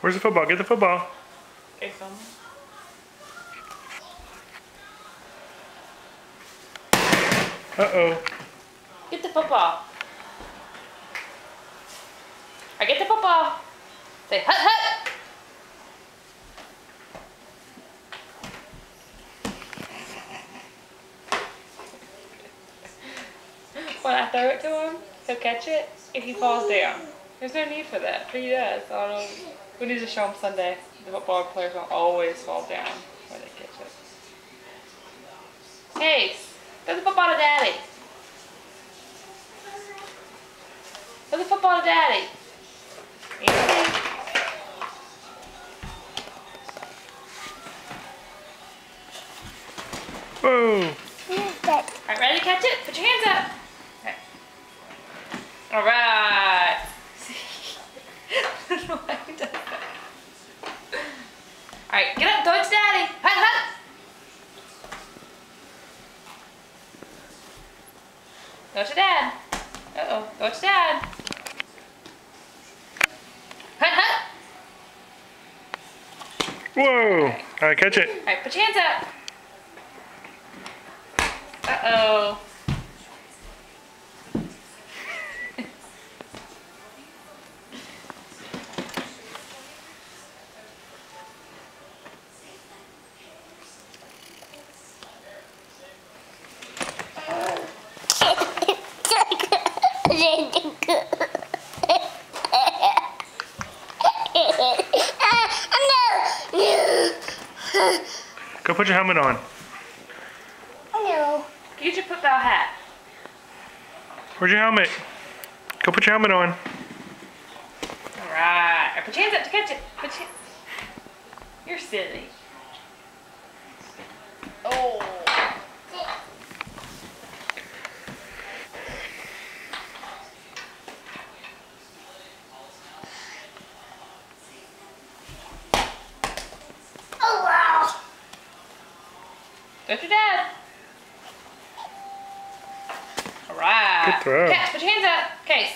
Where's the football? Get the football. Okay, film. Uh-oh. Get the football. I get the football. Say hut hut. When I throw it to him, he'll catch it if he falls down. There's no need for that, but he does. I don't know. We need to show him Sunday. The football players don't always fall down when they catch it. Case, throw the football to Daddy. Throw the football to Daddy. Easy. Whoa. Alright, ready to catch it? Put your hands up. Okay. Alright. Alright, get up, throw it to Daddy. Hut, hut. Throw it to Dad. Uh-oh, throw it to Dad. Hut, hut. Whoa. All right, catch it. Alright, put your hands up. Uh-oh. Go put your helmet on. Hello. Get your football hat. Where's your helmet? Go put your helmet on. Alright. Put your hands up to catch it. You're silly. Oh. Oh wow. Go to Dad. Alright. Good throw. Catch, put your hands up. Case.